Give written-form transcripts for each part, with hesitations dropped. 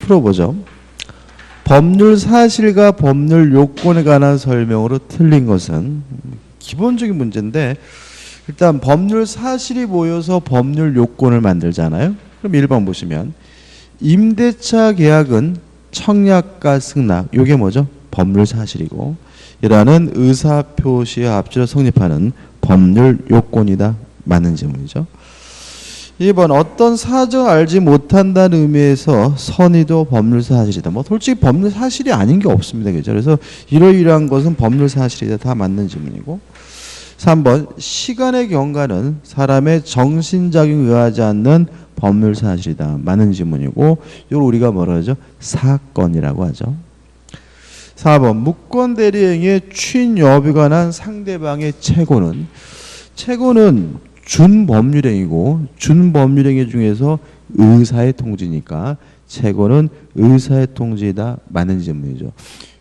풀어보죠. 법률 사실과 법률 요건에 관한 설명으로 틀린 것은 기본적인 문제인데, 일단 법률 사실이 모여서 법률 요건을 만들잖아요. 그럼 1번 보시면 임대차 계약은 청약과 승낙, 이게 뭐죠? 법률 사실이고, 이라는 의사표시와 앞뒤로 성립하는 법률 요건이다. 맞는 질문이죠. 2번 어떤 사정을 알지 못한다는 의미에서 선의도 법률 사실이다. 뭐 솔직히 법률 사실이 아닌 게 없습니다. 그죠? 그래서 이러이러한 것은 법률 사실이다. 다 맞는 질문이고. 3번 시간의 경과는 사람의 정신작용에 의하지 않는 법률 사실이다. 맞는 질문이고, 이걸 우리가 뭐라 하죠? 사건이라고 하죠. 4번 무권 대리행위의 추인 여부에 관한 상대방의 채고는 준법률행위고, 준법률행위 중에서 의사의 통지니까 채고는 의사의 통지이다. 맞는 질문이죠.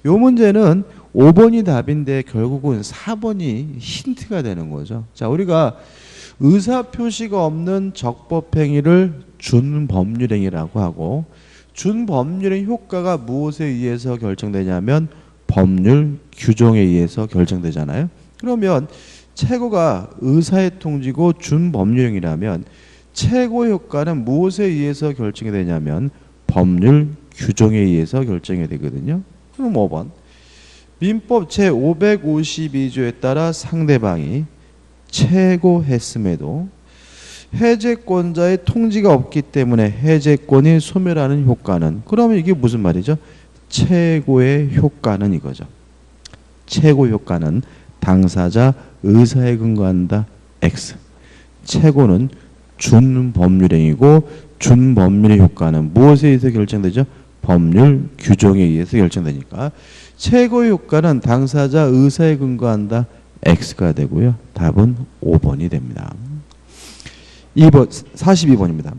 이 문제는 5번이 답인데 결국은 4번이 힌트가 되는 거죠. 자, 우리가 의사표시가 없는 적법행위를 준법률행위라고 하고, 준법률의 효과가 무엇에 의해서 결정되냐면 법률 규정에 의해서 결정되잖아요. 그러면 채고가 의사의 통지고 준법률행위라면 채고 효과는 무엇에 의해서 결정이 되냐면 법률 규정에 의해서 결정이 되거든요. 그럼 5번 민법 제552조에 따라 상대방이 채고했음에도 해제권자의 통지가 없기 때문에 해제권이 소멸하는 효과는, 그러면 이게 무슨 말이죠? 채고의 효과는 이거죠. 채고 효과는 당사자 의사에 근거한다. X. 채고는 준법률행위고, 준법률의 효과는 무엇에 의해서 결정되죠? 법률 규정에 의해서 결정되니까 채고의 효과는 당사자 의사에 근거한다. X가 되고요. 답은 5번이 됩니다. 2번 42번입니다.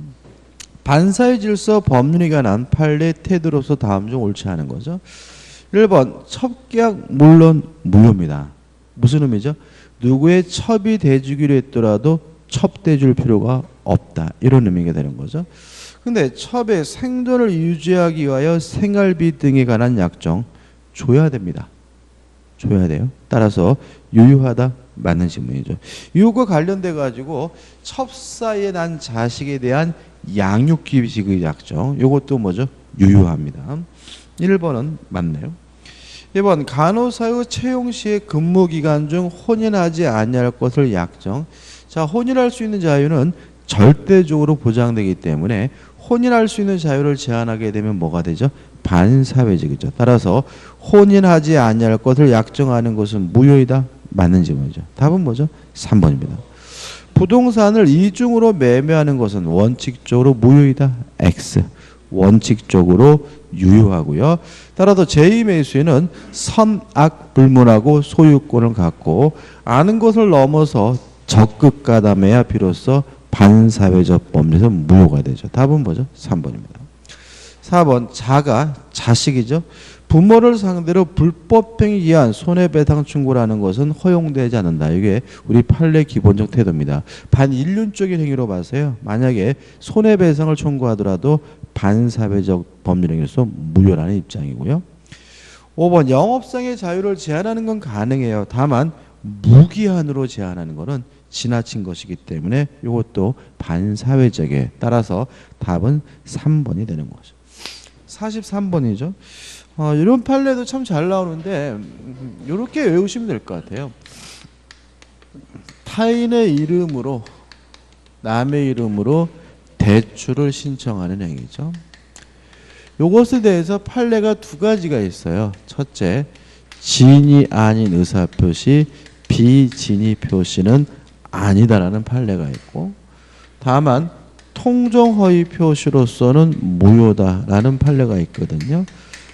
반사의 질서 법률에 관한 판례 태도로서 다음 중 옳지 않은 거죠. 1번 첩계약 물론 무효입니다. 무슨 의미죠? 누구의 첩이 돼주기로 했더라도 첩돼줄 필요가 없다. 이런 의미가 되는 거죠. 근데 첩의 생존을 유지하기 위하여 생활비 등에 관한 약정 줘야 됩니다. 줘야 돼요. 따라서 유효하다. 맞는 질문이죠. 이거 관련돼 가지고 첩 사이에 난 자식에 대한 양육기식의 약정, 이것도 뭐죠? 유효합니다. 1번은 맞네요. 2번 간호사의 채용 시에 근무 기간 중 혼인하지 아니할 것을 약정. 자, 혼인할 수 있는 자유는 절대적으로 보장되기 때문에 혼인할 수 있는 자유를 제한하게 되면 뭐가 되죠? 반사회적이죠. 따라서 혼인하지 아니할 것을 약정하는 것은 무효이다. 맞는 질문이죠. 답은 뭐죠? 3번입니다. 부동산을 이중으로 매매하는 것은 원칙적으로 무효이다. X. 원칙적으로 유효하고요. 따라서 제2매수인은 선악 불문하고 소유권을 갖고 아는 것을 넘어서 적극 가담해야 비로소 반사회적 법률에서 무효가 되죠. 답은 뭐죠? 3번입니다. 4번 자가 자식이죠. 부모를 상대로 불법행위에 의한 손해배상 청구를 하는 것은 허용되지 않는다. 이게 우리 판례 기본적 태도입니다. 반인륜적인 행위로 봐서요. 만약에 손해배상을 청구하더라도 반사회적 법률행위로서 무효라는 입장이고요. 5번 영업상의 자유를 제한하는 건 가능해요. 다만 무기한으로 제한하는 것은 지나친 것이기 때문에 이것도 반사회적에 따라서 답은 3번이 되는 거죠. 43번이죠. 이런 판례도 참 잘 나오는데 이렇게 외우시면 될 것 같아요. 타인의 이름으로 남의 이름으로 대출을 신청하는 행위죠. 이것에 대해서 판례가 두 가지가 있어요. 첫째, 진이 아닌 의사표시, 비진이 표시는 아니다라는 판례가 있고, 다만 통정허위 표시로서는 무효다라는 판례가 있거든요.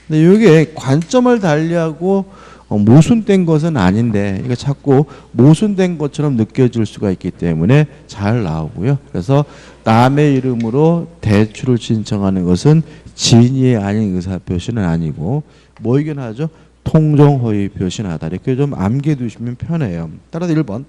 근데 이게 관점을 달리하고 모순된 것은 아닌데 이거 자꾸 모순된 것처럼 느껴질 수가 있기 때문에 잘 나오고요. 그래서 남의 이름으로 대출을 신청하는 것은 진이 아닌 의사표시는 아니고 뭐이긴 하죠? 통정허위 표시는 하다. 이렇게 좀 암기해 두시면 편해요. 따라서 1번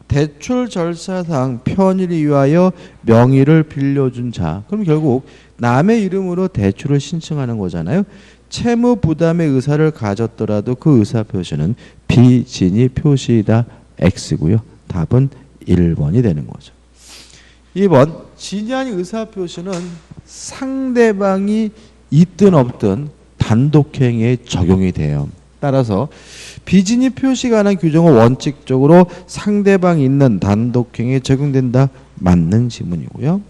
대출 절차상 편의를 위하여 명의를 빌려준 자. 그럼 결국 남의 이름으로 대출을 신청하는 거잖아요. 채무 부담의 의사를 가졌더라도 그 의사 표시는 비진위 표시이다. X고요. 답은 1번이 되는 거죠. 2번 진위 아닌 의사 표시는 상대방이 있든 없든 단독행위에 적용이 돼요. 따라서 비진위 표시에 관한 규정은 원칙적으로 상대방이 있는 단독행위에 적용된다. 맞는 지문이고요.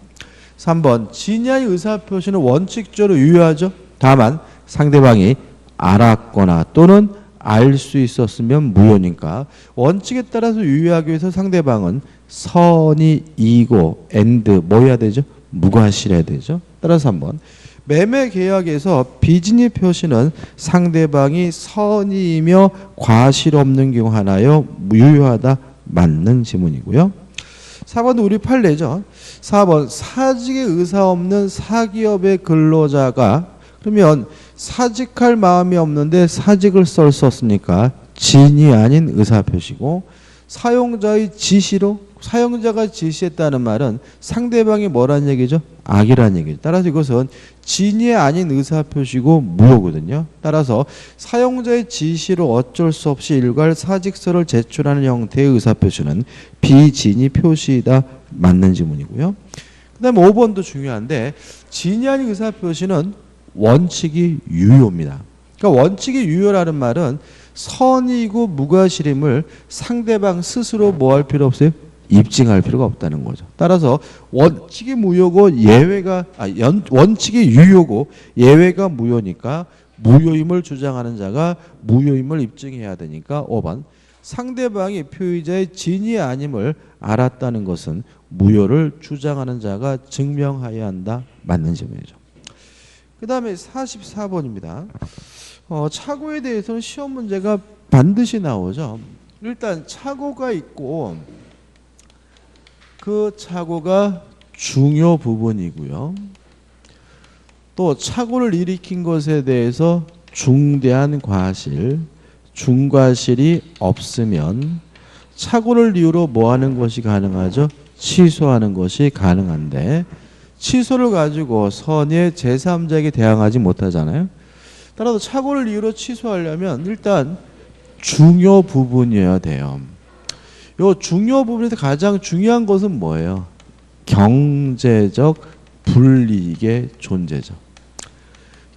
3번 진위 아닌 의사 표시는 원칙적으로 유효하죠. 다만 상대방이 알았거나 또는 알 수 있었으면 무효니까 원칙에 따라서 유효하기 위해서 상대방은 선이 이고 and 뭐 해야 되죠? 무과실해야 되죠. 따라서 한번 매매 계약에서 비진위 표시는 상대방이 선이며 과실 없는 경우 하나요. 유효하다. 맞는 지문이고요. 4번도 우리 판례죠. 4번 사직의 의사 없는 사기업의 근로자가 그러면 사직할 마음이 없는데 사직을 썼으니까 진이 아닌 의사표시고 사용자의 지시로 사용자가 지시했다는 말은 상대방이 뭐란 얘기죠? 악이란 얘기죠. 따라서 이것은 진이 아닌 의사표시고 무효거든요. 따라서 사용자의 지시로 어쩔 수 없이 일괄 사직서를 제출하는 형태의 의사표시는 비진위 표시이다. 맞는 지문이고요. 그 다음에 5번도 중요한데 진이 아닌 의사표시는 원칙이 유효입니다. 그러니까 원칙이 유효라는 말은 선이고 무과실임을 상대방 스스로 뭐 할 필요 없어요? 입증할 필요가 없다는 거죠. 따라서 원칙이 무효고 예외가 원칙이 유효고 예외가 무효니까 무효임을 주장하는 자가 무효임을 입증해야 되니까 5번 상대방이 표의자의 진이 아님을 알았다는 것은 무효를 주장하는 자가 증명해야 한다. 맞는 질문이죠. 그 다음에 44번입니다. 착오에 대해서는 시험 문제가 반드시 나오죠. 일단 착오가 있고 그 착오가 중요 부분이고요. 또 착오를 일으킨 것에 대해서 중대한 과실, 중과실이 없으면 착오를 이유로 뭐 하는 것이 가능하죠? 취소하는 것이 가능한데 취소를 가지고 선의 제3자에게 대항하지 못하잖아요. 따라서 착오를 이유로 취소하려면 일단 중요 부분이어야 돼요. 요 중요 부분에서 가장 중요한 것은 뭐예요? 경제적 불이익의 존재죠.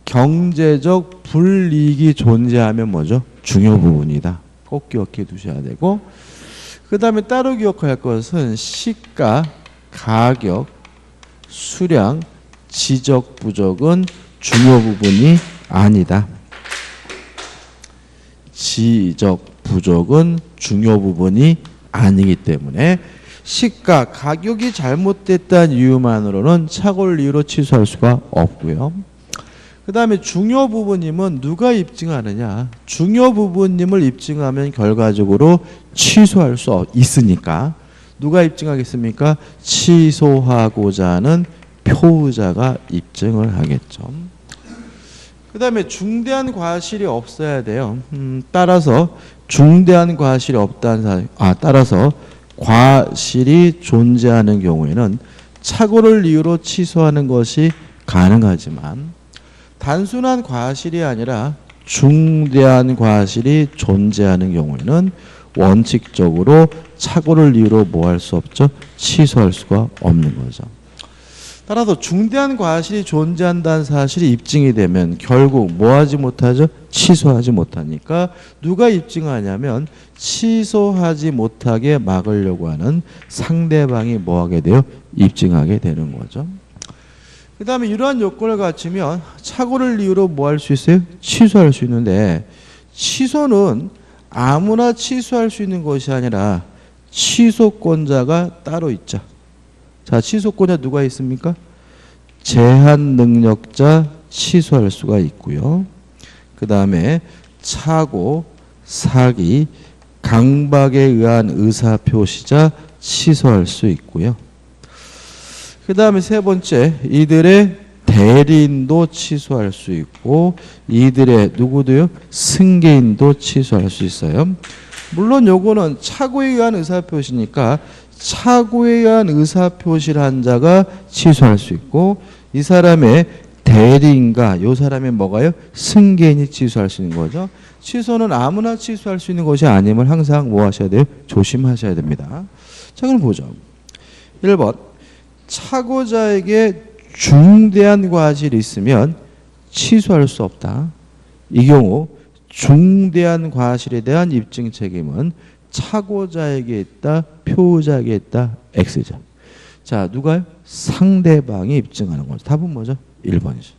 경제적 불이익이 존재하면 뭐죠? 중요 부분이다. 꼭 기억해 두셔야 되고 그 다음에 따로 기억할 것은 시가, 가격, 수량, 지적, 부적은 중요 부분이 아니다. 지적, 부적은 중요 부분이 아니기 때문에 시가, 가격이 잘못됐다는 이유만으로는 착오를 이유로 취소할 수가 없고요. 그 다음에 중요 부분임은 누가 입증하느냐. 중요 부분임을 입증하면 결과적으로 취소할 수 있으니까 누가 입증하겠습니까? 취소하고자 하는 표의자가 입증을 하겠죠. 그 다음에 중대한 과실이 없어야 돼요. 따라서 중대한 과실이 없다는 따라서 과실이 존재하는 경우에는 착오를 이유로 취소하는 것이 가능하지만 단순한 과실이 아니라 중대한 과실이 존재하는 경우에는 원칙적으로 착오를 이유로 뭐 할 수 없죠? 취소할 수가 없는 거죠. 따라서 중대한 과실이 존재한다는 사실이 입증이 되면 결국 뭐 하지 못하죠? 취소하지 못하니까 누가 입증하냐면 취소하지 못하게 막으려고 하는 상대방이 뭐 하게 돼요? 입증하게 되는 거죠. 그 다음에 이러한 요건을 갖추면 착오를 이유로 뭐 할 수 있어요? 취소할 수 있는데 취소는 아무나 취소할 수 있는 것이 아니라 취소권자가 따로 있죠. 자, 취소권자 누가 있습니까? 제한 능력자 취소할 수가 있고요. 그 다음에 착오, 사기, 강박에 의한 의사표시자 취소할 수 있고요. 그 다음에 세 번째, 이들의 대리인도 취소할 수 있고 이들의 누구도요? 승계인도 취소할 수 있어요. 물론 요거는 착오에 의한 의사표시니까 착오에 의한 의사표시를 한 자가 취소할 수 있고 이 사람의 대리인가 요 사람의 뭐가요? 승계인이 취소할 수 있는 거죠. 취소는 아무나 취소할 수 있는 것이 아님을 항상 뭐 하셔야 돼요? 조심하셔야 됩니다. 자 그럼 보죠. 1번 착오자에게 중대한 과실이 있으면 취소할 수 없다. 이 경우 중대한 과실에 대한 입증 책임은 착오자에게 있다, 표의자에게 있다, X죠. 자, 누가요? 상대방이 입증하는 거죠. 답은 뭐죠? 1번이죠.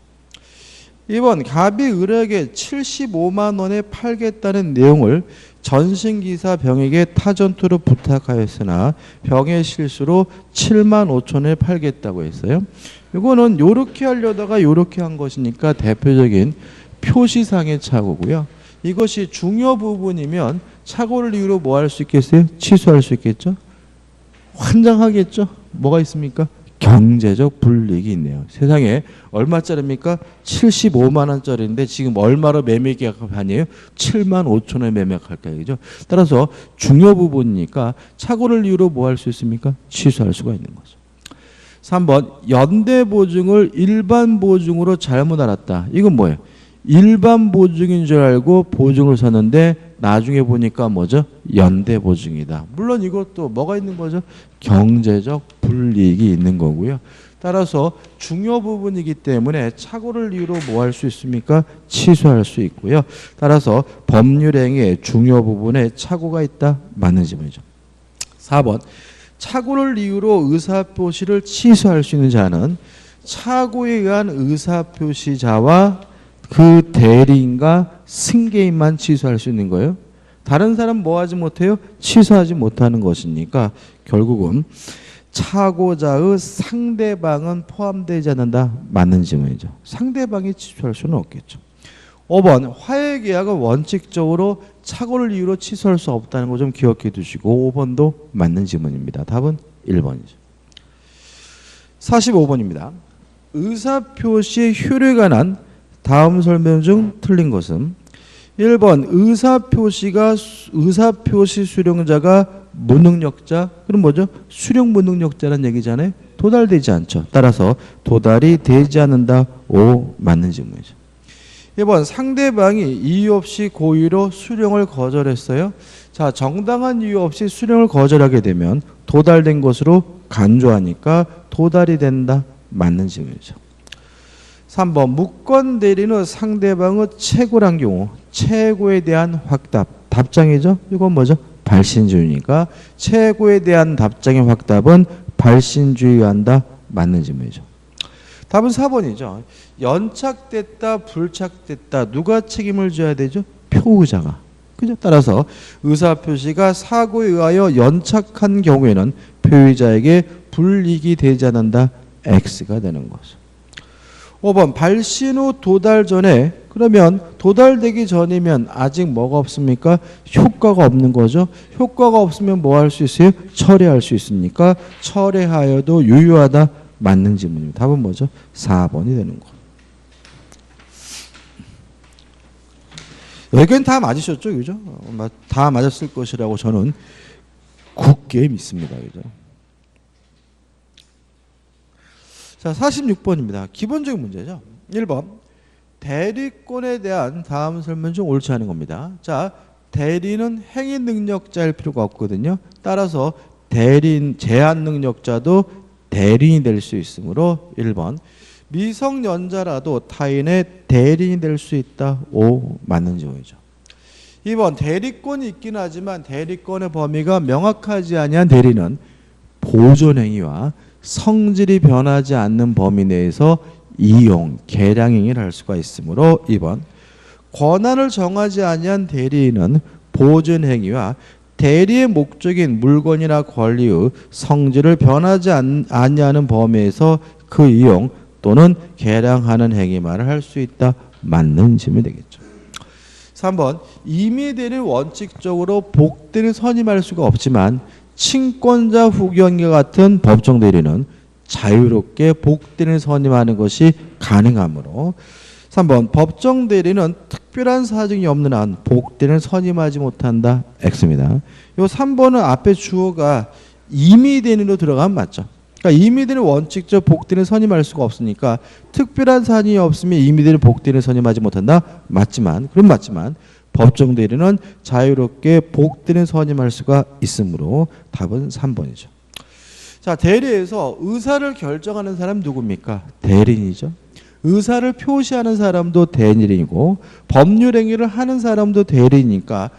2번 갑이 을에게 75만 원에 팔겠다는 내용을 전신기사 병에게 타전투로 부탁하였으나 병의 실수로 7만 5천에 팔겠다고 했어요. 이거는 요렇게 하려다가 요렇게 한 것이니까 대표적인 표시상의 착오고요. 이것이 중요 부분이면 착오를 이유로 뭐 할 수 있겠어요? 취소할 수 있겠죠? 환장하겠죠? 뭐가 있습니까? 경제적 불이익이 있네요. 세상에 얼마짜리입니까? 75만 원짜리인데 지금 얼마로 매매 계약하니에요? 7만 5천 원에 매매 계약할까요? 그죠? 따라서 중요 부분이니까 착오를 이유로 뭐 할 수 있습니까? 취소할 수가 있는 거죠. 3번 연대 보증을 일반 보증으로 잘못 알았다. 이건 뭐예요? 일반 보증인 줄 알고 보증을 샀는데 나중에 보니까 뭐죠? 연대 보증이다. 물론 이것도 뭐가 있는 거죠? 경제적 불이익이 있는 거고요. 따라서 중요 부분이기 때문에 착오를 이유로 뭐 할 수 있습니까? 취소할 수 있고요. 따라서 법률행위의 중요 부분에 착오가 있다. 맞는 질문이죠. 4번 착오를 이유로 의사표시를 취소할 수 있는 자는 착오에 의한 의사표시자와 그 대리인과 승계인만 취소할 수 있는 거예요. 다른 사람 뭐 하지 못해요? 취소하지 못하는 것이니까 결국은 착오자의 상대방은 포함되지 않는다. 맞는 질문이죠. 상대방이 취소할 수는 없겠죠. 5번 화해계약은 원칙적으로 착오를 이유로 취소할 수 없다는 거 좀 기억해 두시고 5번도 맞는 질문입니다. 답은 1번이죠. 45번입니다. 의사표시의 효력에 관한 다음 설명 중 틀린 것은 1번 의사표시 수령자가 무능력자 그럼 뭐죠? 수령 무능력자라는 얘기잖아요. 도달되지 않죠. 따라서 도달이 되지 않는다. 5 맞는 질문이죠. 2번 상대방이 이유 없이 고의로 수령을 거절했어요. 자 정당한 이유 없이 수령을 거절하게 되면 도달된 것으로 간주하니까 도달이 된다. 맞는 질문이죠. 3번 무권 대리는 상대방의 최고란 경우 최고에 대한 확답 답장이죠. 이건 뭐죠? 발신주의니까 최고에 대한 답장의 확답은 발신주의한다. 맞는 질문이죠. 답은 4번이죠. 연착됐다 불착됐다 누가 책임을 져야 되죠? 표의자가. 그죠? 따라서 의사표시가 사고에 의하여 연착한 경우에는 표의자에게 불이익이 되지 않는다. X가 되는 거죠. 5번 발신 후 도달 전에 그러면 도달되기 전이면 아직 뭐가 없습니까? 효과가 없는 거죠. 효과가 없으면 뭐 할 수 있어요? 철회할 수 있으니까 철회하여도 유효하다. 맞는 질문입니다. 답은 뭐죠? 4번이 되는 거. 여기는 다 맞으셨죠? 그죠? 다 맞았을 것이라고 저는 굳게 믿습니다. 그죠? 자, 46번입니다. 기본적인 문제죠. 1번 대리권에 대한 다음 설명 중 옳지 않은 겁니다. 자, 대리는 행위 능력자일 필요가 없거든요. 따라서 대리인 제한 능력자도 대리인이 될 수 있으므로 1번 미성년자라도 타인의 대리인이 될 수 있다. 5 맞는 질문이죠. 2번 대리권이 있긴 하지만 대리권의 범위가 명확하지 아니한 대리는 보존행위와 성질이 변하지 않는 범위 내에서 이용, 계량행위를 할 수가 있으므로 2번 권한을 정하지 아니한 대리인은 보존행위와 대리의 목적인 물건이나 권리의 성질을 변하지 아니하는 범위에서 그 이용 또는 계량하는 행위만을 할 수 있다. 맞는 질문이 되겠죠. 3번 임의 대리는 원칙적으로 복대를 선임할 수가 없지만 친권자 후견과 같은 법정 대리는 자유롭게 복대를 선임하는 것이 가능하므로 3번 법정 대리는 특별한 사정이 없는 한 복대는 선임하지 못한다. X입니다. 요 3번은 앞에 주어가 임의대리로 들어가면 맞죠. 그러니까 임의대리는 원칙적 복대는 선임할 수가 없으니까 특별한 사정이 없으면 임의대리는 복대는 선임하지 못한다. 맞지만 법정 대리는 자유롭게 복대는 선임할 수가 있으므로 답은 3번이죠. 자, 대리에서 의사를 결정하는 사람 누굽니까? 대리인이죠. 의사를 표시하는 사람도 대리인이고 법률 행위를 하는 사람도 대리니까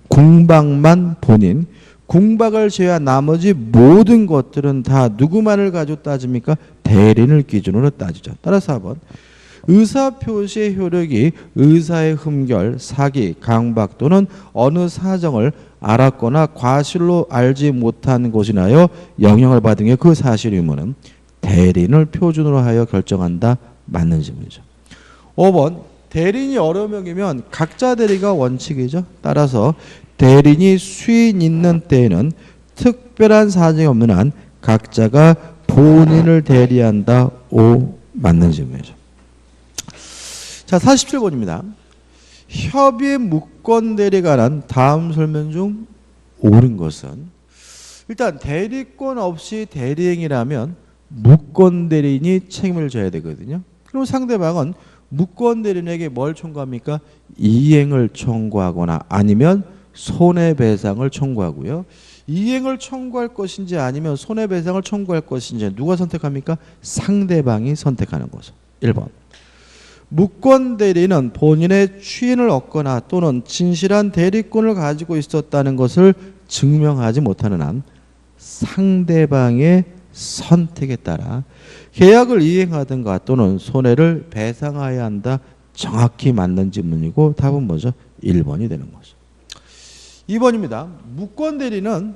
궁박만 본인, 궁박을 제외한 나머지 모든 것들은 다 누구만을 가지고 따집니까? 대리인을 기준으로 따지죠. 따라서 4번 의사표시의 효력이 의사의 흠결, 사기, 강박 또는 어느 사정을 알았거나 과실로 알지 못한 것이나여 영향을 받은 게 그 사실 유무는 대리인을 표준으로 하여 결정한다. 맞는 질문이죠. 5번 대리인이 여러 명이면 각자 대리가 원칙이죠. 따라서 대리인이 수인 있는 때에는 특별한 사정이 없는 한 각자가 본인을 대리한다. 5 맞는 질문이죠. 자, 47번입니다. 협의 무권 대리에 관한 다음 설명 중 옳은 것은 일단 대리권 없이 대리행위라면 무권 대리인이 책임을 져야 되거든요. 그럼 상대방은 무권 대리인에게 뭘 청구합니까? 이행을 청구하거나 아니면 손해배상을 청구하고요. 이행을 청구할 것인지 아니면 손해배상을 청구할 것인지 누가 선택합니까? 상대방이 선택하는 거죠. 1번 무권 대리인은 본인의 추인을 얻거나 또는 진실한 대리권을 가지고 있었다는 것을 증명하지 못하는 한 상대방의 선택에 따라 계약을 이행하든가 또는 손해를 배상해야 한다. 정확히 맞는 질문이고 답은 뭐죠? 1번이 되는 거죠. 2번입니다. 무권 대리는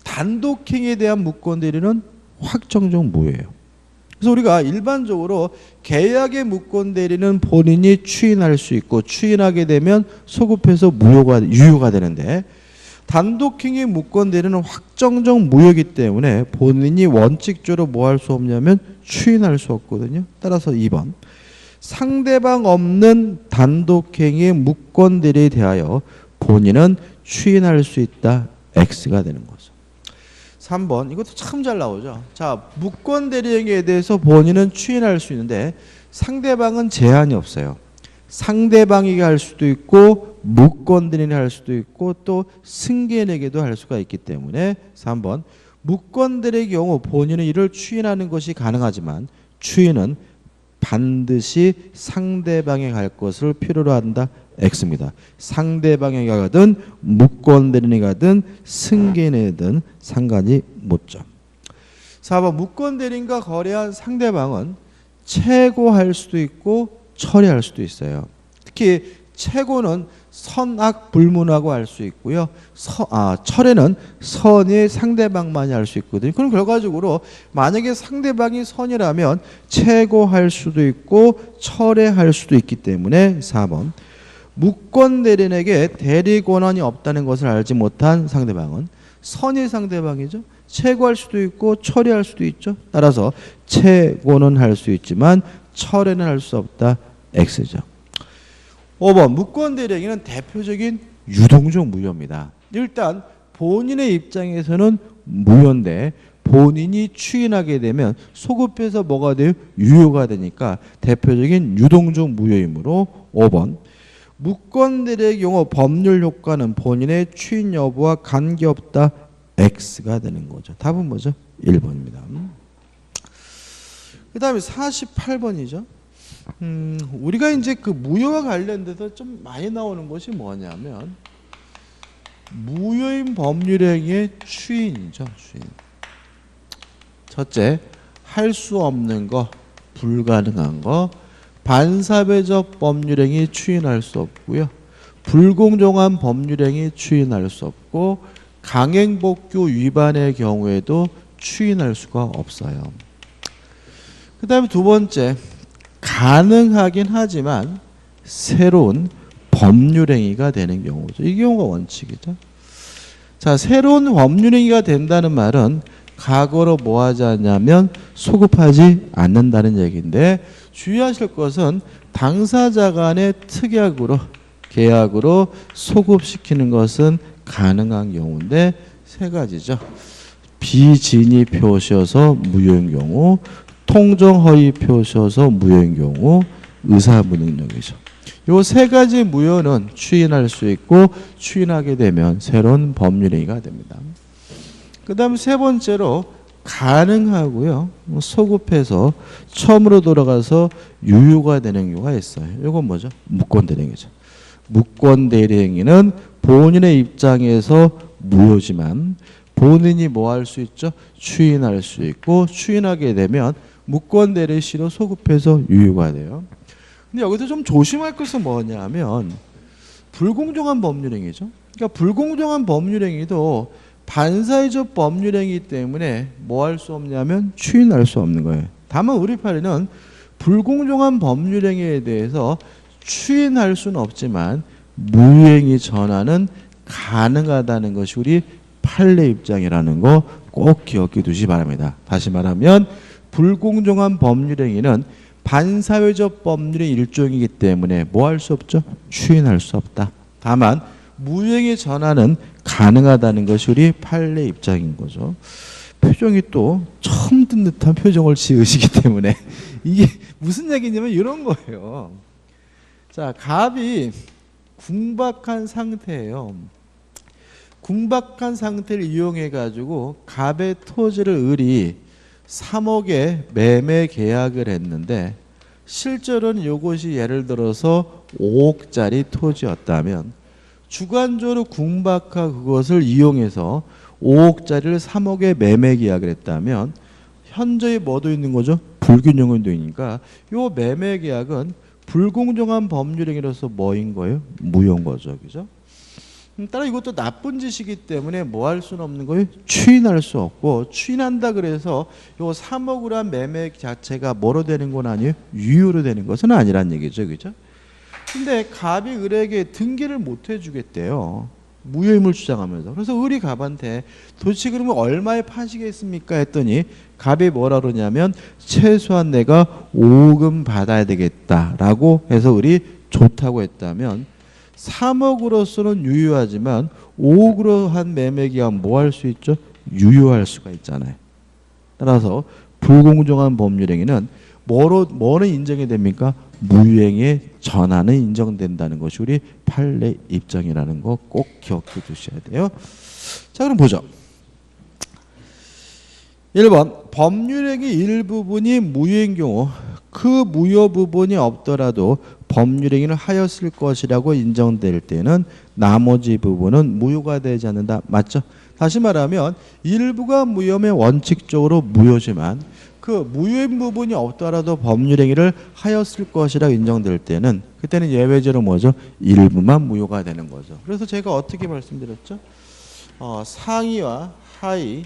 단독행위에 대한 무권 대리는 확정적 무효예요. 그래서 우리가 일반적으로 계약의 무권 대리는 본인이 추인할 수 있고 추인하게 되면 소급해서 유효가 되는데 단독행위 무권 대리는 확정적 무효이기 때문에 본인이 원칙적으로 뭐 할 수 없냐면 추인할 수 없거든요. 따라서 2번 상대방 없는 단독행위 무권 대리에 대하여 본인은 추인할 수 있다. X가 되는 거죠. 3번 이것도 참 잘 나오죠. 자, 무권 대리행위에 대해서 본인은 추인할 수 있는데 상대방은 제한이 없어요. 상대방에게 할 수도 있고 무권 대리인이 할 수도 있고 또 승계인에게도 할 수가 있기 때문에 3번 무권 대리의 경우 본인은 이를 추인하는 것이 가능하지만 추인은 반드시 상대방에게 할 것을 필요로 한다. X입니다. 상대방에게 가든 무권 대리인이 가든 승계인이든 상관이 못죠. 4번 무권 대리인과 거래한 상대방은 채고할 수도 있고 철회할 수도 있어요. 특히 채고는 선악 불문하고 할 수 있고요. 철회는 선의 상대방만이 할 수 있거든요. 그럼 결과적으로 만약에 상대방이 선이라면 채고할 수도 있고 철회할 수도 있기 때문에 4번 무권 대리인에게 대리 권한이 없다는 것을 알지 못한 상대방은 선의 상대방이죠. 채고할 수도 있고 철회할 수도 있죠. 따라서 채고는 할 수 있지만 철회는 할 수 없다. X죠. 5번 무권 대리행위는 대표적인 유동적 무효입니다. 일단 본인의 입장에서는 무효인데 본인이 추인하게 되면 소급해서 뭐가 돼요? 유효가 되니까 대표적인 유동적 무효이므로 5번 무권 대리의 경우 법률 효과는 본인의 추인 여부와 관계없다. X가 되는 거죠. 답은 뭐죠? 1번입니다. 그 다음에 48번이죠. 우리가 이제 그 무효와 관련돼서 좀 많이 나오는 것이 뭐냐면 무효인 법률행위의 추인이죠. 추인. 첫째, 할 수 없는 거, 불가능한 거, 반사회적 법률행위 추인할 수 없고요. 불공정한 법률행위 추인할 수 없고 강행복규 위반의 경우에도 추인할 수가 없어요. 그 다음에 두 번째, 가능하긴 하지만 새로운 법률행위가 되는 경우죠. 이 경우가 원칙이죠. 자, 새로운 법률행위가 된다는 말은 과거로 뭐 하지 않냐면 소급하지 않는다는 얘기인데 주의하실 것은 당사자 간의 특약으로 계약으로 소급시키는 것은 가능한 경우인데 세 가지죠. 비진위 표시여서 무효인 경우, 통정허위 표시여서 무효인 경우, 의사무능력이죠. 요 세 가지 무효는 추인할 수 있고 추인하게 되면 새로운 법률행위가 됩니다. 그 다음 세 번째로 가능하고요. 소급해서 처음으로 돌아가서 유효가 되는 경우가 있어요. 이건 뭐죠? 무권대리행위죠. 무권대리행위는 본인의 입장에서 무효지만 본인이 뭐 할 수 있죠? 추인할 수 있고 추인하게 되면 무권대리 시로 소급해서 유효가 돼요. 근데 여기서 좀 조심할 것은 뭐냐면 불공정한 법률행위죠. 그러니까 불공정한 법률행위도 반사회적 법률행위 때문에 뭐 할 수 없냐면 추인할 수 없는 거예요. 다만 우리 판례는 불공정한 법률행위에 대해서 추인할 수는 없지만 무효행위 전환은 가능하다는 것이 우리 판례 입장이라는 거 꼭 기억해 두시기 바랍니다. 다시 말하면 불공정한 법률행위는 반사회적 법률의 일종이기 때문에 뭐 할 수 없죠? 추인할 수 없다. 다만 무효행위 전환은 가능하다는 것이 우리 판례 입장인 거죠. 표정이 또 처음 듣는 듯한 표정을 지으시기 때문에 이게 무슨 얘기냐면 이런 거예요. 자, 갑이 궁박한 상태예요. 궁박한 상태를 이용해 가지고 갑의 토지를 을이 3억에 매매 계약을 했는데 실제로는 이것이 예를 들어서 5억짜리 토지였다면 주관적으로 궁박하 그것을 이용해서 5억짜리를 3억에 매매 계약을 했다면 현저히 뭐도 있는 거죠? 불균형도 있으니까 이 매매 계약은 불공정한 법률행위로서 뭐인 거예요? 무효인 거죠. 그죠? 따라 이것도 나쁜 짓이기 때문에 뭐 할 수는 없는 거예요? 추인할 수 없고 추인한다 그래서 요 3억으로 한 매매 자체가 뭐로 되는 건 아니에요? 유효로 되는 것은 아니란 얘기죠. 그죠? 근데 갑이 을에게 등기를 못 해주겠대요. 무효임을 주장하면서. 그래서 을이 갑한테 도대체 그러면 얼마에 파시겠습니까? 했더니 갑이 뭐라 그러냐면 최소한 내가 5억은 받아야 되겠다라고 해서 을이 좋다고 했다면 3억으로서는 유효하지만 5억으로 한 매매기한 뭐 할 수 있죠? 유효할 수가 있잖아요. 따라서 불공정한 법률행위는 뭐는 인정이 됩니까? 무효행위의 전환은 인정된다는 것이 우리 판례 입장이라는 거 꼭 기억해 두셔야 돼요. 자, 그럼 보죠. 1번 법률행위 일부분이 무효인 경우 그 무효 부분이 없더라도 법률행위를 하였을 것이라고 인정될 때는 나머지 부분은 무효가 되지 않는다. 맞죠? 다시 말하면 일부가 무효면 원칙적으로 무효지만 그 무효인 부분이 없더라도 법률행위를 하였을 것이라고 인정될 때는 그때는 예외적으로 뭐죠? 일부만 무효가 되는 거죠. 그래서 제가 어떻게 말씀드렸죠? 상의와 하의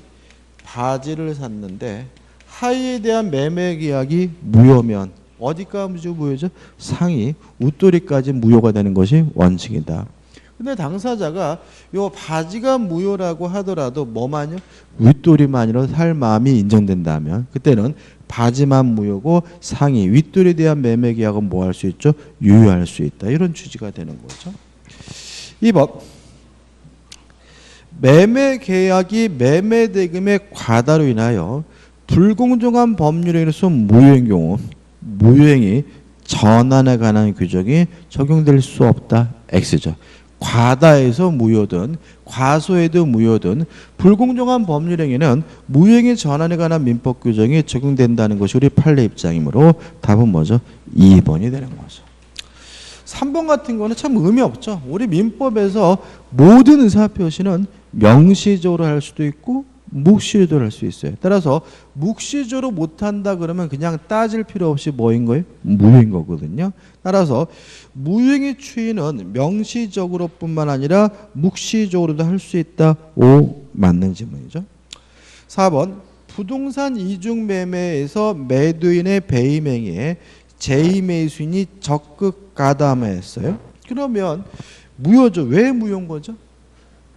바지를 샀는데 하의에 대한 매매 계약이 무효면 어디까지 무효죠? 상의, 웃도리까지 무효가 되는 것이 원칙이다. 근데 당사자가 요 바지가 무효라고 하더라도 뭐만요? 윗도리만이라도 살 마음이 인정된다면 그때는 바지만 무효고 상의, 윗도리에 대한 매매 계약은 뭐 할 수 있죠? 유효할 수 있다. 이런 취지가 되는 거죠. 2번 매매 계약이 매매 대금의 과다로 인하여 불공정한 법률행위로서 무효인 경우 무효행위 전환에 관한 규정이 적용될 수 없다. X죠. 과다에서 무효든 과소에도 무효든 불공정한 법률행위는 무효행위 전환에 관한 민법 규정이 적용된다는 것이 우리 판례 입장이므로 답은 뭐죠? 2번이 되는 거죠. 3번 같은 거는 참 의미 없죠. 우리 민법에서 모든 의사표시는 명시적으로 할 수도 있고 묵시적으로 할 수 있어요. 따라서 묵시적으로 못한다 그러면 그냥 따질 필요 없이 뭐인 거예요? 무효인 거거든요. 따라서 무효행위 추인은 명시적으로 뿐만 아니라 묵시적으로도 할 수 있다. O 맞는 질문이죠. 4번 부동산 이중 매매에서 매도인의 배임행위에 제2매수인이 적극 가담했어요. 그러면 무효죠. 왜 무효인 거죠?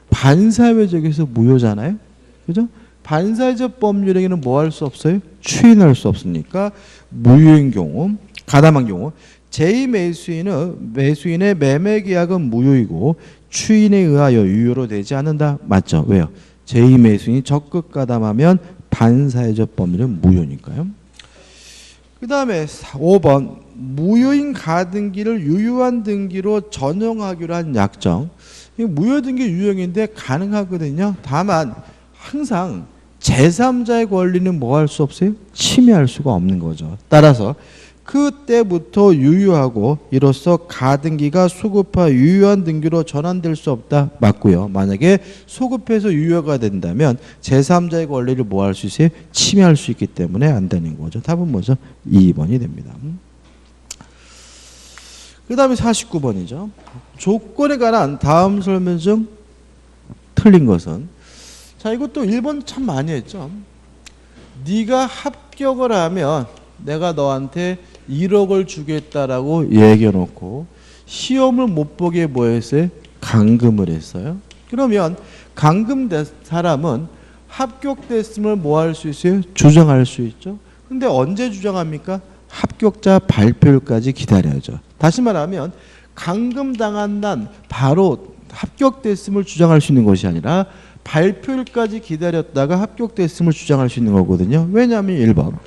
반사회적에서 무효잖아요. 그죠? 반사회적 법률행위는 뭐 할 수 없어요? 추인할 수 없으니까 무효인 경우, 가담한 경우 매수인의 매매 계약은 무효이고 추인에 의하여 유효로 되지 않는다. 맞죠? 왜요? 제2매수인이 적극 가담하면 반사회적 법률은 무효니까요. 그 다음에 5번 무효인 가등기를 유효한 등기로 전용하기로 한 약정. 무효등기 유효인데 가능하거든요. 다만 항상 제3자의 권리는 뭐 할 수 없어요? 침해할 수가 없는 거죠. 따라서 그때부터 유효하고 이로써 가등기가 소급화 유효한 등기로 전환될 수 없다. 맞고요. 만약에 소급해서 유효가 된다면 제3자의 권리를 뭐 할 수 있어요? 침해할 수 있기 때문에 안 되는 거죠. 답은 뭐죠? 2번이 됩니다. 그 다음에 49번이죠. 조건에 관한 다음 설명 중 틀린 것은, 자, 이것도 1번 참 많이 했죠. 네가 합격을 하면 내가 너한테 1억을 주겠다라고 얘기해놓고 시험을 못 보게 뭐 했어요? 감금을 했어요. 그러면 감금된 사람은 합격됐음을 뭐 할 수 있어요? 주장할 수 있죠. 근데 언제 주장합니까? 합격자 발표일까지 기다려야죠. 다시 말하면 감금당한 난 바로 합격됐음을 주장할 수 있는 것이 아니라 발표일까지 기다렸다가 합격됐음을 주장할 수 있는 거거든요. 왜냐하면 1번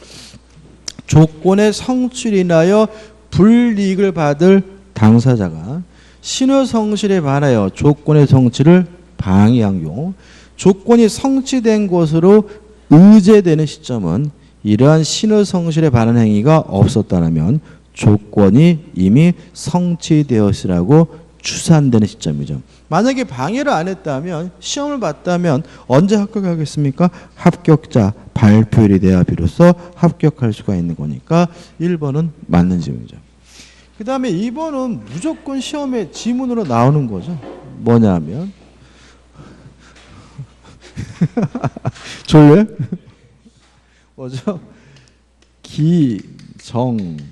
조건의 성취를 인하여 불이익을 받을 당사자가 신의 성실에 반하여 조건의 성취를 방해한 경우, 조건이 성취된 것으로 의제되는 시점은 이러한 신의 성실에 반한 행위가 없었다면 조건이 이미 성취되었으라고 추산되는 시점이죠. 만약에 방해를 안 했다면, 시험을 봤다면 언제 합격하겠습니까? 합격자 발표일이 돼야 비로소 합격할 수가 있는 거니까 1번은 맞는 질문이죠. 그 다음에 2번은 무조건 시험에 지문으로 나오는 거죠. 뭐냐면 졸려요? 뭐죠? 기정조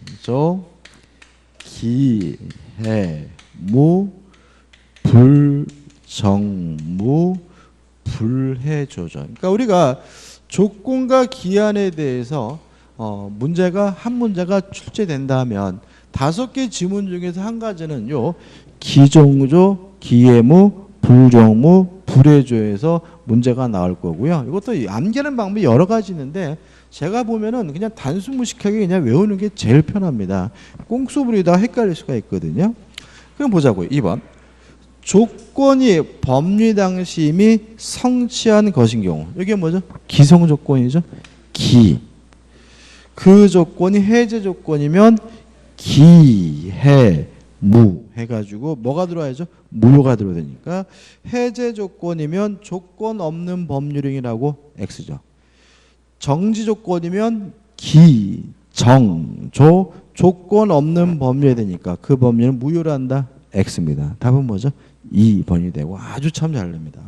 기해무 불정무 불해조정. 그러니까 우리가 조건과 기한에 대해서 문제가 한 문제가 출제된다면 5개 지문 중에서 한 가지는 요 기정조 기해무 불정무 불해조에서 문제가 나올 거고요. 이것도 암기하는 방법이 여러 가지 있는데 제가 보면은 그냥 단순무식하게 그냥 외우는 게 제일 편합니다. 꽁수 부리다 헷갈릴 수가 있거든요. 그럼 보자고요. 2번. 조건이 법리 당시 이미 성취한 것인 경우. 이게 뭐죠? 기성 조건이죠. 기. 그 조건이 해제 조건이면 기해 무 해가지고 뭐가 들어와야죠? 무효가 들어야 되니까 해제 조건이면 조건 없는 법률행위라고 X죠. 정지 조건이면 기정조 조건 없는 법률이 되니까 그 법률은 무효로 한다. X입니다. 답은 뭐죠? 2번이 되고 아주 참 잘 됩니다.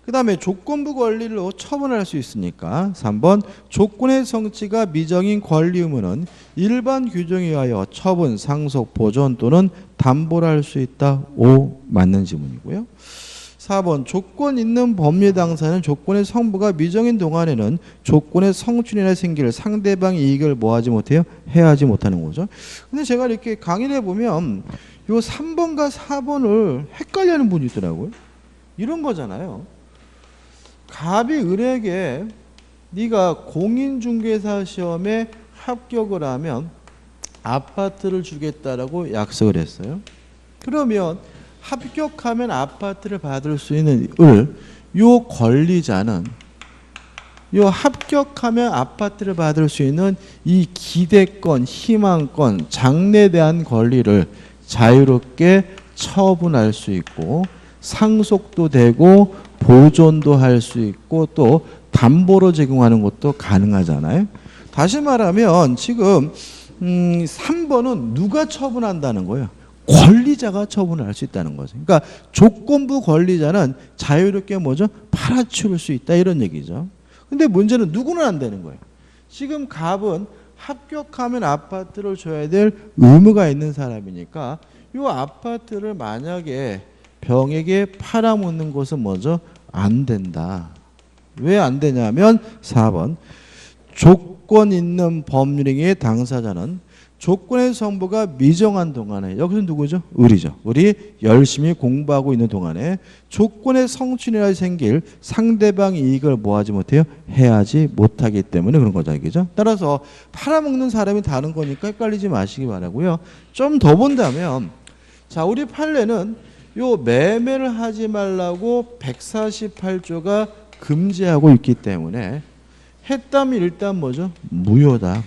그 다음에 조건부 권리로 처분할 수 있으니까 3번 조건의 성취가 미정인 권리 의무는 일반 규정에 의하여 처분, 상속, 보존 또는 담보를 할 수 있다. 5 맞는 지문이고요. 4번 조건 있는 법률 당사는 조건의 성부가 미정인 동안에는 조건의 성취나 생길 상대방 이익을 뭐하지 못해요? 해하지 못하는 거죠. 근데 제가 이렇게 강의를 해보면 요 3번과 4번을 헷갈리는 분이 있더라고요. 이런 거잖아요. 갑이 을에게 네가 공인중개사 시험에 합격을 하면 아파트를 주겠다라고 약속을 했어요. 그러면 합격하면 아파트를 받을 수 있는 요 권리자는 요 합격하면 아파트를 받을 수 있는 이 기대권, 희망권, 장래에 대한 권리를 자유롭게 처분할 수 있고 상속도 되고 보존도 할 수 있고 또 담보로 제공하는 것도 가능하잖아요. 다시 말하면 지금 3번은 누가 처분한다는 거예요? 권리자가 처분을 할 수 있다는 거죠. 그러니까 조건부 권리자는 자유롭게 뭐죠? 팔아치울 수 있다 이런 얘기죠. 근데 문제는 누구는 안 되는 거예요. 지금 갑은 합격하면 아파트를 줘야 될 의무가 있는 사람이니까 이 아파트를 만약에 병에게 팔아먹는 것은 뭐죠? 안 된다. 왜 안 되냐면 4번 조건 있는 법률행위의 당사자는 조건의 성부가 미정한 동안에 여기서 누구죠? 을이죠. 을이 열심히 공부하고 있는 동안에 조건의 성취나 생길 상대방 이익을 뭐하지 못해요? 해하지 못하기 때문에 그런 거죠. 그죠? 따라서 팔아먹는 사람이 다른 거니까 헷갈리지 마시기 바라고요. 좀 더 본다면 자, 우리 판례는 요 매매를 하지 말라고 148조가 금지하고 있기 때문에 했다면 일단 뭐죠? 무효다.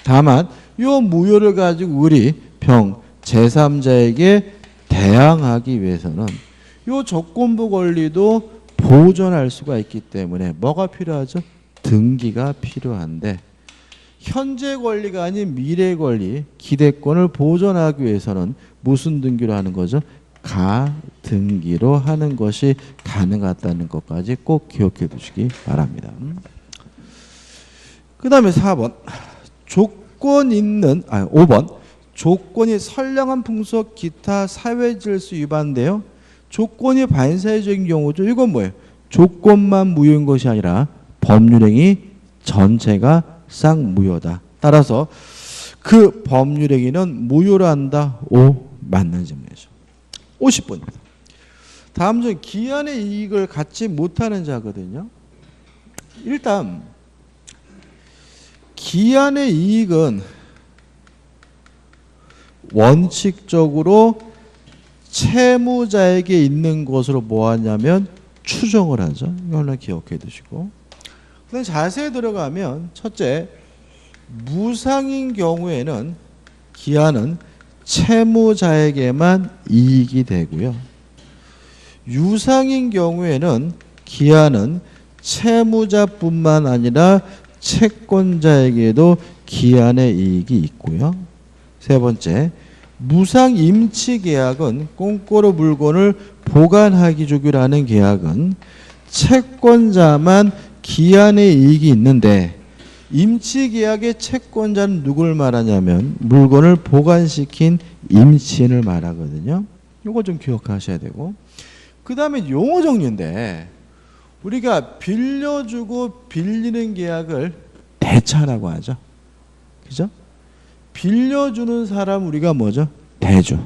다만 요 무효를 가지고 우리 병 제3자에게 대항하기 위해서는 요 조건부 권리도 보존할 수가 있기 때문에 뭐가 필요하죠? 등기가 필요한데 현재 권리가 아닌 미래 권리, 기대권을 보존하기 위해서는 무슨 등기로 하는 거죠? 가등기로 하는 것이 가능하다는 것까지 꼭 기억해 두시기 바랍니다. 그 다음에 4번. 5번. 조건이 선량한 풍속 기타 사회질서 위반인데요. 조건이 반사회적인 경우죠. 이건 뭐예요? 조건만 무효인 것이 아니라 법률행위 전체가 쌍무효다. 따라서 그 법률행위는 무효로 한다. O 맞는 질문이죠. 50번입니다. 다음 중 기한의 이익을 갖지 못하는 자거든요. 일단 기한의 이익은 원칙적으로 채무자에게 있는 것으로 뭐 하냐면 추정을 하죠. 이거는 기억해 두시고. 그다음 자세히 들어가면 첫째, 무상인 경우에는 기한은 채무자에게만 이익이 되고요. 유상인 경우에는 기한은 채무자뿐만 아니라 채권자에게도 기한의 이익이 있고요. 세 번째, 무상 임치 계약은 꽁꼬로 물건을 보관하기 주기로 하는 계약은 채권자만 기한의 이익이 있는데 임치 계약의 채권자는 누굴 말하냐면 물건을 보관시킨 임치인을 말하거든요. 이거 좀 기억하셔야 되고. 그 다음에 용어 정리인데 우리가 빌려주고 빌리는 계약을 대차라고 하죠. 그죠? 빌려주는 사람 우리가 뭐죠? 대주.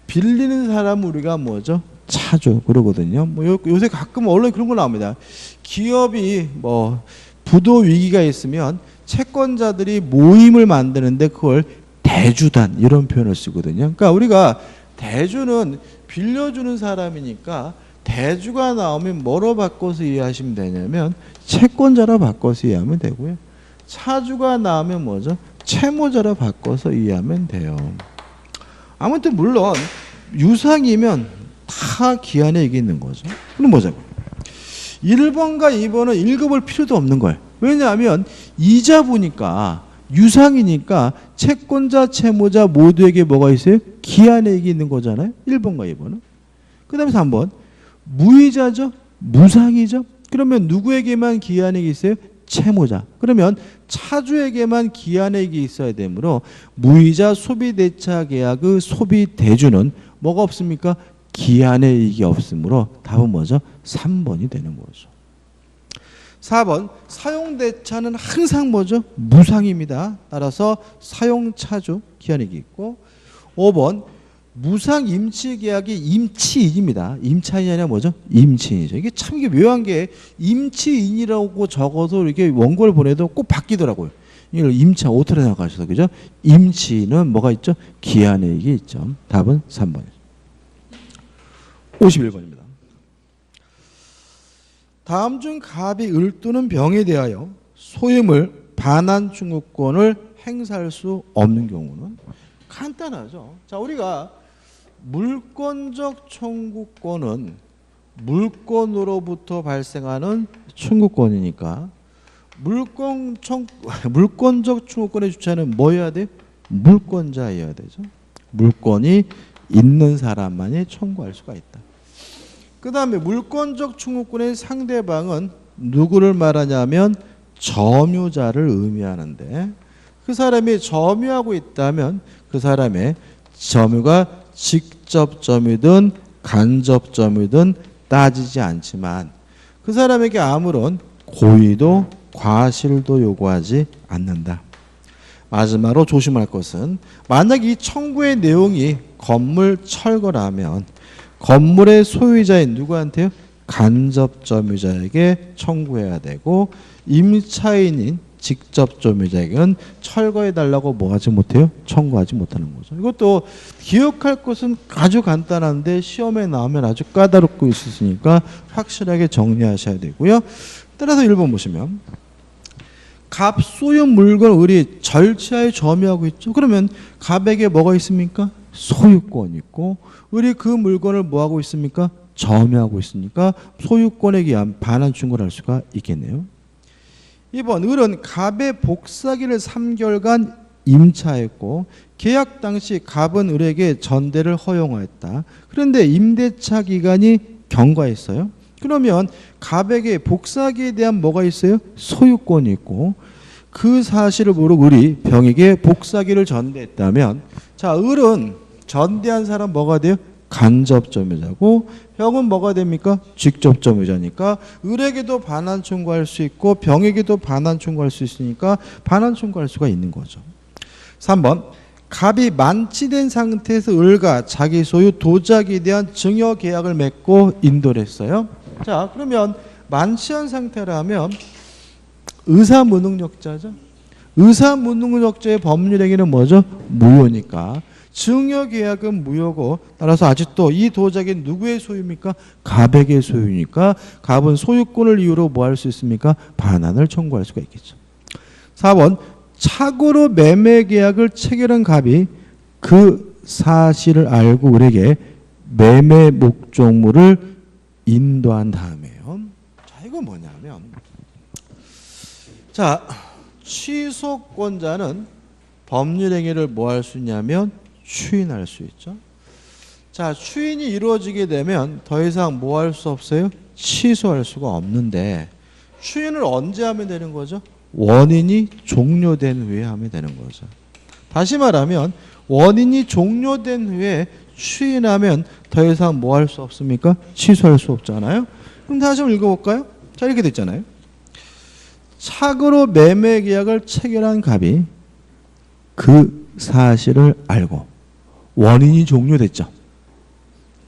빌리는 사람 우리가 뭐죠? 차주. 그러거든요. 뭐 요새 가끔 언론에 그런 거 나옵니다. 기업이 뭐 부도 위기가 있으면 채권자들이 모임을 만드는데 그걸 대주단 이런 표현을 쓰거든요. 그러니까 우리가 대주는 빌려주는 사람이니까 대주가 나오면 뭐로 바꿔서 이해하시면 되냐면 채권자로 바꿔서 이해하면 되고요. 차주가 나오면 뭐죠? 채무자로 바꿔서 이해하면 돼요. 아무튼 물론 유상이면 다 기한에 이게 있는 거죠. 그럼 뭐죠? 1번과 2번은 읽어볼 필요도 없는 거예요. 왜냐하면 이자부니까 유상이니까 채권자, 채무자 모두에게 뭐가 있어요? 기한에 이게 있는 거잖아요. 1번과 2번은. 그 다음에 3번. 무이자죠? 무상이죠? 그러면 누구에게만 기한액이 있어요? 채무자. 그러면 차주에게만 기한액이 있어야 되므로 무이자 소비대차 계약의 소비대주는 뭐가 없습니까? 기한의 이익이 없으므로 답은 뭐죠? 3번이 되는 거죠. 4번 사용대차는 항상 뭐죠? 무상입니다. 따라서 사용차주 기한액이 있고 5번 무상 임치계약이 임치인입니다. 임차인이 아니라 뭐죠? 임치인이죠. 이게 참 이게 묘한 게 임치인이라고 적어서 이렇게 원고를 보내도 꼭 바뀌더라고요. 이걸 임차 오토로 생각하셔서 그죠? 임치인은 뭐가 있죠? 기한액이 있죠. 답은 3번이죠. 51번입니다. 다음 중 갑이 을 또는 병에 대하여 소유물 반환 청구권을 행사할 수 없는 경우는 간단하죠. 자, 우리가 물권적 청구권은 물권으로부터 발생하는 청구권이니까 물권적 청구권의 주체는 뭐여야 돼? 물권자여야 되죠. 물권이 있는 사람만이 청구할 수가 있다. 그 다음에 물권적 청구권의 상대방은 누구를 말하냐면 점유자를 의미하는데 그 사람이 점유하고 있다면 그 사람의 점유가 직접 점유든 간접 점유든 따지지 않지만 그 사람에게 아무런 고의도 과실도 요구하지 않는다. 마지막으로 조심할 것은 만약 이 청구의 내용이 건물 철거라면 건물의 소유자인 누구한테요? 간접점유자에게 청구해야 되고 임차인인 직접점유자에게는 철거해달라고 뭐 하지 못해요? 청구하지 못하는 거죠. 이것도 기억할 것은 아주 간단한데 시험에 나오면 아주 까다롭고 있으니까 확실하게 정리하셔야 되고요. 따라서 1번 보시면 갑 소유 물건을 우리 절차에 점유하고 있죠. 그러면 갑에게 뭐가 있습니까? 소유권이 있고 우리 그 물건을 뭐하고 있습니까? 점유하고 있으니까 소유권에 의한 반환 충고를 할 수가 있겠네요. 2번 을은 갑의 복사기를 3개월간 임차했고 계약 당시 갑은 을에게 전대를 허용하였다. 그런데 임대차 기간이 경과했어요. 그러면 갑에게 복사기에 대한 뭐가 있어요? 소유권이 있고 그 사실을 모르고 을이 병에게 복사기를 전대했다면 자 을은 전대한 사람 뭐가 돼요? 간접점유자고 병은 뭐가 됩니까? 직접점유자니까 을에게도 반환 청구할 수 있고 병에게도 반환 청구할 수 있으니까 반환 청구할 수가 있는 거죠. 3번 갑이 만취된 상태에서 을과 자기 소유 도자기에 대한 증여 계약을 맺고 인도를 했어요. 자 그러면 만취한 상태라면 의사무능력자죠. 의사무능력자의 법률행위는 뭐죠? 무효니까 증여계약은 무효고 따라서 아직도 이 도자기는 누구의 소유입니까? 갑에게 소유니까 갑은 소유권을 이유로 뭐 할 수 있습니까? 반환을 청구할 수가 있겠죠. 4번 착오로 매매계약을 체결한 갑이 그 사실을 알고 을에게 매매 목적물을 인도한 다음에요. 자 이건 뭐냐면 자 취소권자는 법률행위를 뭐 할 수 있냐면 추인할 수 있죠. 자, 추인이 이루어지게 되면 더 이상 뭐 할 수 없어요? 취소할 수가 없는데 추인을 언제 하면 되는 거죠? 원인이 종료된 후에 하면 되는 거죠. 다시 말하면 원인이 종료된 후에 추인하면 더 이상 뭐 할 수 없습니까? 취소할 수 없잖아요. 그럼 다시 한번 읽어볼까요? 자, 이렇게 됐잖아요. 착오로 매매 계약을 체결한 갑이 그 사실을 알고 원인이 종료됐죠.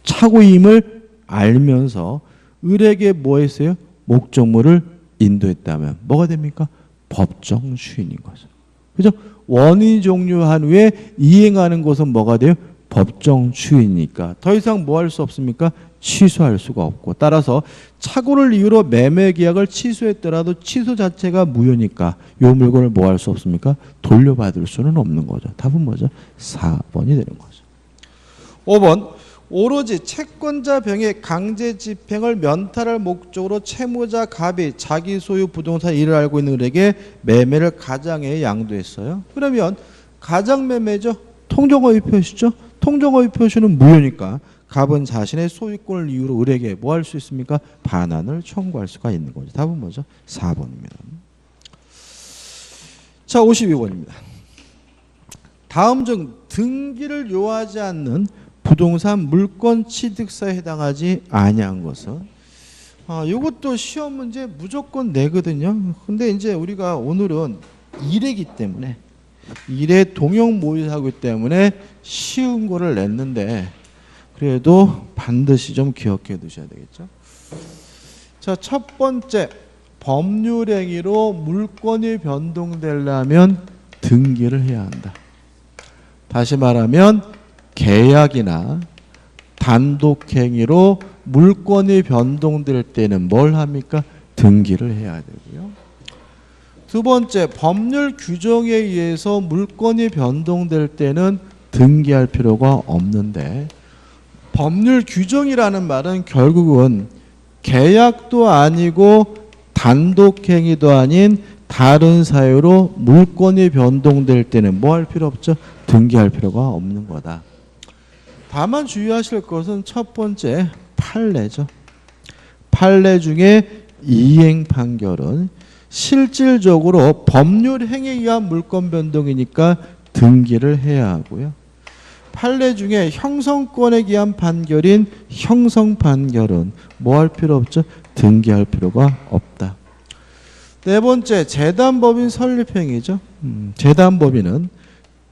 착오임을 알면서 을에게 뭐 했어요? 목적물을 인도했다면 뭐가 됩니까? 법정 추인인 거죠. 그죠? 원인이 종료한 후에 이행하는 것은 뭐가 돼요? 법정 추인이니까 더 이상 뭐 할 수 없습니까? 취소할 수가 없고 따라서 착오를 이유로 매매 계약을 취소했더라도 취소 자체가 무효니까 이 물건을 뭐 할 수 없습니까? 돌려받을 수는 없는 거죠. 답은 뭐죠? 4번이 되는 거죠. 5번 오로지 채권자 병의 강제 집행을 면탈할 목적으로 채무자 갑이 자기 소유 부동산 일을 알고 있는 을에게 매매를 가장에 양도했어요. 그러면 가장 매매죠. 통정허위 표시죠. 통정허위 표시는 무효니까 갑은 자신의 소유권을 이유로 을에게 뭐 할 수 있습니까? 반환을 청구할 수가 있는 거죠. 답은 뭐죠? 4번입니다. 자, 52번입니다. 다음 중 등기를 요하지 않는 부동산 물권 취득사에 해당하지 아니한 것은 이것도 시험 문제 무조건 내거든요. 근데 이제 우리가 오늘은 일회기 때문에 일회 동형 모의하기 때문에 쉬운 거를 냈는데 그래도 반드시 좀 기억해 두셔야 되겠죠. 자, 첫 번째 법률행위로 물권이 변동되려면 등기를 해야 한다. 다시 말하면 계약이나 단독행위로 물권이 변동될 때는 뭘 합니까? 등기를 해야 되고요. 두 번째, 법률 규정에 의해서 물권이 변동될 때는 등기할 필요가 없는데 법률 규정이라는 말은 결국은 계약도 아니고 단독행위도 아닌 다른 사유로 물권이 변동될 때는 뭐 할 필요 없죠? 등기할 필요가 없는 거다. 다만 주의하실 것은 첫 번째 판례죠. 판례 중에 이행 판결은 실질적으로 법률 행위에 의한 물권 변동이니까 등기를 해야 하고요. 판례 중에 형성권에 의한 판결인 형성 판결은 뭐 할 필요 없죠? 등기할 필요가 없다. 네 번째, 재단법인 설립행위죠. 재단법인은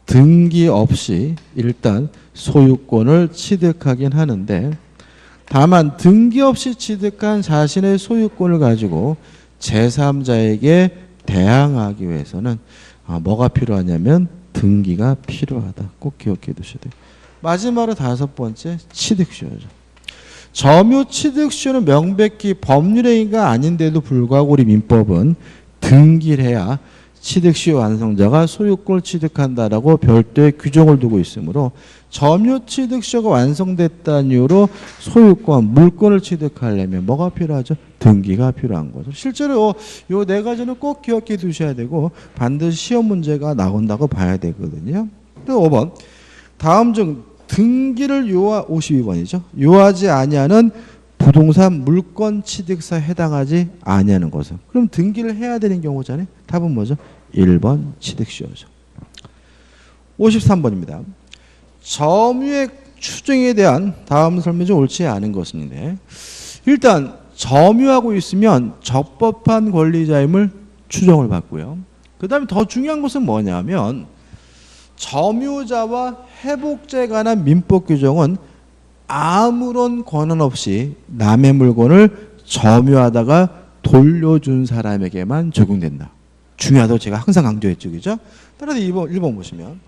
등기 없이 일단 소유권을 취득하긴 하는데, 다만 등기 없이 취득한 자신의 소유권을 가지고 제3자에게 대항하기 위해서는 뭐가 필요하냐면 등기가 필요하다. 꼭 기억해 두셔야 돼요. 마지막으로 다섯 번째, 취득시효죠. 점유 취득시효는 명백히 법률행위가 아닌데도 불구하고 우리 민법은 등기를 해야 취득시효 완성자가 소유권을 취득한다라고 별도의 규정을 두고 있으므로 점유 취득시효가 완성됐다는 이유로 소유권, 물권을 취득하려면 뭐가 필요하죠? 등기가 필요한 거죠. 실제로 요 네 가지는 꼭 기억해 두셔야 되고 반드시 시험 문제가 나온다고 봐야 되거든요. 또 5번. 다음 중 등기를 52번이죠. 요하지 아니하는 부동산 물권 취득사에 해당하지 아니하는 것은. 그럼 등기를 해야 되는 경우잖아요. 답은 뭐죠? 1번 취득시효죠. 53번입니다. 점유의 추정에 대한 다음 설명이 좀 옳지 않은 것인데, 일단 점유하고 있으면 적법한 권리자임을 추정을 받고요. 그 다음에 더 중요한 것은 뭐냐면 점유자와 회복자에 관한 민법 규정은 아무런 권한 없이 남의 물건을 점유하다가 돌려준 사람에게만 적용된다. 중요하다고 제가 항상 강조했죠. 그죠? 따라서 1번 보시면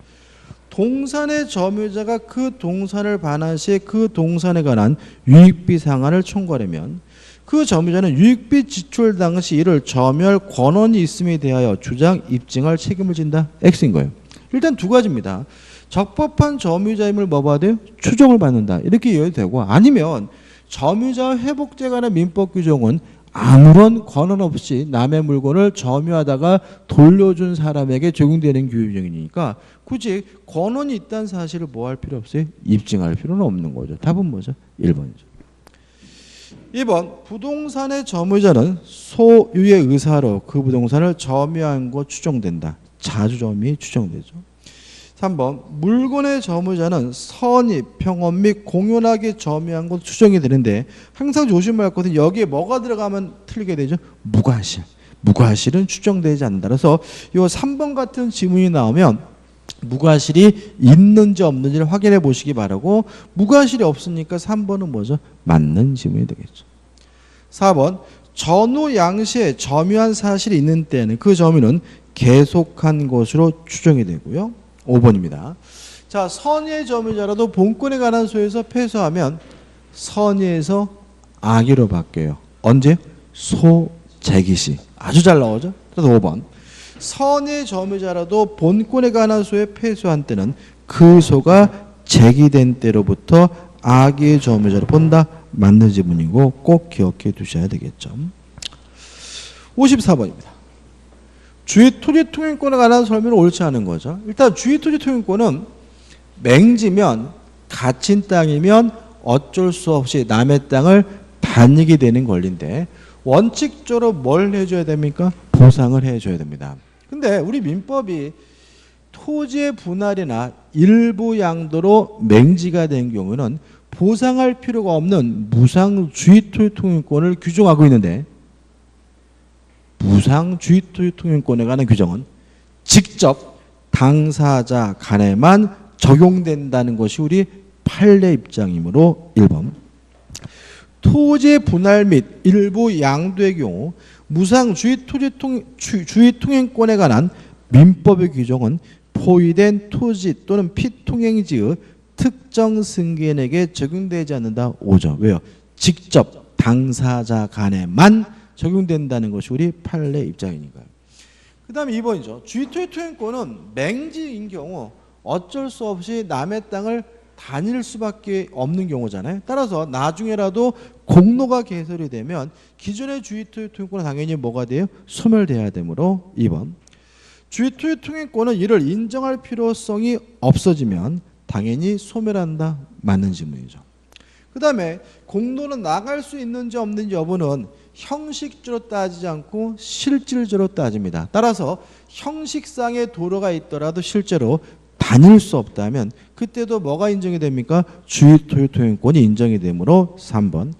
동산의 점유자가 그 동산을 반환 시에 그 동산에 관한 유익비 상한을 청구하려면 그 점유자는 유익비 지출 당시 이를 점유할 권한이 있음에 대하여 주장, 입증할 책임을 진다. X인 거예요. 일단 두 가지입니다. 적법한 점유자임을 뭐 받아요? 추정을 받는다. 이렇게 이해도 되고, 아니면 점유자와 회복자에 관한 민법 규정은 아무런 권한 없이 남의 물건을 점유하다가 돌려준 사람에게 적용되는 규정이니까 굳이 권한이 있다는 사실을 뭐 할 필요 없어요? 입증할 필요는 없는 거죠. 답은 뭐죠? 1번이죠. 2번. 부동산의 점유자는 소유의 의사로 그 부동산을 점유한 것 추정된다. 자주점이 추정되죠. 3번. 물건의 점유자는 선입, 평업 및 공연하게 점유한 것 추정이 되는데 항상 조심할 것은 여기에 뭐가 들어가면 틀리게 되죠? 무과실. 무과실은 추정되지 않는다. 그래서 이 3번 같은 지문이 나오면 무과실이 있는지 없는지를 확인해 보시기 바라고, 무과실이 없으니까 3번은 뭐죠? 맞는 지문이 되겠죠. 4번. 전후 양시에 점유한 사실이 있는 때는 그 점유는 계속한 것으로 추정이 되고요. 5번입니다. 자, 선의의 점유자라도 본권에 관한 소유에서 패소하면 선의에서 악의로 바뀌어요. 언제? 소재기시. 아주 잘 나오죠? 그래서 5번. 선의의 점유자라도 본권에 관한 소유에 패소한 때는 그 소가 제기된 때로부터 악의의 점유자로 본다. 맞는 지문이고 꼭 기억해 두셔야 되겠죠. 54번입니다. 주의 토지 통행권에 관한 설명은 옳지 않은 거죠. 일단 주의 토지 통행권은 맹지면 갇힌 땅이면 어쩔 수 없이 남의 땅을 다니게 되는 권리인데 원칙적으로 뭘 해줘야 됩니까? 보상을 해줘야 됩니다. 근데 우리 민법이 토지의 분할이나 일부 양도로 맹지가 된 경우는 보상할 필요가 없는 무상 주의 토지 통행권을 규정하고 있는데, 무상 주의 토지 통행권에 관한 규정은 직접 당사자 간에만 적용된다는 것이 우리 판례 입장이므로 1번. 토지의 분할 및 일부 양도의 경우 무상 주의 통행권에 관한 민법의 규정은 포위된 토지 또는 피통행지의 특정 승계인에게 적용되지 않는다. 5죠. 왜요? 직접 당사자 간에만 적용된다는 것이 우리 판례 입장이니까요. 그 다음에 2번이죠. 주의토지 통행권은 맹지인 경우 어쩔 수 없이 남의 땅을 다닐 수밖에 없는 경우잖아요. 따라서 나중에라도 공로가 개설이 되면 기존의 주의토지 통행권은 당연히 뭐가 돼요? 소멸돼야 되므로 2번. 주의토지 통행권은 이를 인정할 필요성이 없어지면 당연히 소멸한다. 맞는 질문이죠. 그 다음에 공로는 나갈 수 있는지 없는지 여부는 형식적으로 따지지 않고 실질적으로 따집니다. 따라서 형식상의 도로가 있더라도 실제로 다닐 수 없다면 그때도 뭐가 인정이 됩니까? 주의토지 통행권이 인정이 되므로 3번.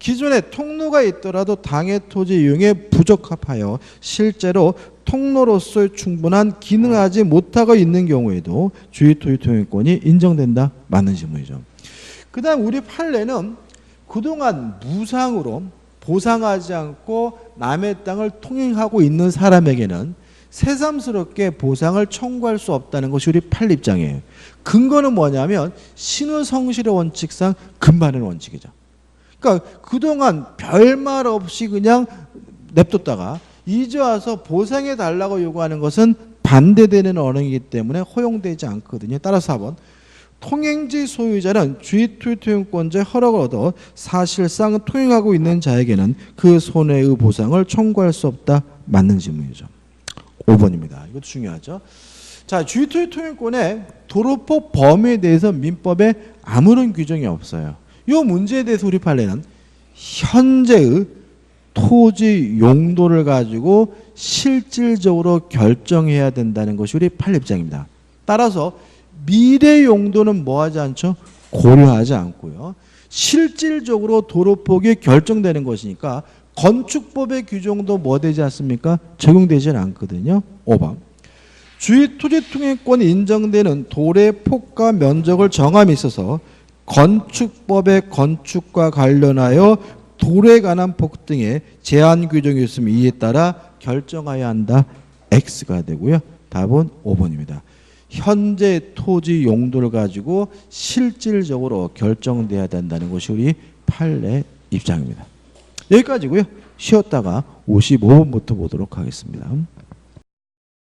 기존에 통로가 있더라도 당해 토지 이용에 부적합하여 실제로 통로로서의 충분한 기능하지 못하고 있는 경우에도 주의토지 통행권이 인정된다. 맞는 질문이죠. 그 다음 우리 판례는 그동안 무상으로 보상하지 않고 남의 땅을 통행하고 있는 사람에게는 새삼스럽게 보상을 청구할 수 없다는 것이 우리 판례 입장이에요. 근거는 뭐냐면 신의성실의 원칙상 금반의 원칙이죠. 그러니까 그동안 별말 없이 그냥 냅뒀다가 이제 와서 보상해 달라고 요구하는 것은 반대되는 언행이기 때문에 허용되지 않거든요. 따라서 4번 통행지 소유자는 주의토지 통행권자의 허락을 얻어 사실상 통행하고 있는 자에게는 그 손해의 보상을 청구할 수 없다. 맞는 질문이죠. 5번입니다. 이것도 중요하죠. 자, 주의토지 통행권의 도로폭 범위에 대해서 민법에 아무런 규정이 없어요. 이 문제에 대해서 우리 판례는 현재의 토지 용도를 가지고 실질적으로 결정해야 된다는 것이 우리 판례 입장입니다. 따라서 미래 용도는 뭐하지 않죠? 고려하지 않고요. 실질적으로 도로폭이 결정되는 것이니까 건축법의 규정도 뭐 되지 않습니까? 적용되지는 않거든요. 5번 주의토지 통행권이 인정되는 도로의 폭과 면적을 정함에 있어서 건축법의 건축과 관련하여 도로에 관한 폭 등의 제한 규정이 있으면 이에 따라 결정해야 한다. X가 되고요. 답은 5번입니다. 현재 토지 용도를 가지고 실질적으로 결정돼야 된다는 것이 우리 판례 입장입니다. 여기까지고요. 쉬었다가 55번부터 보도록 하겠습니다.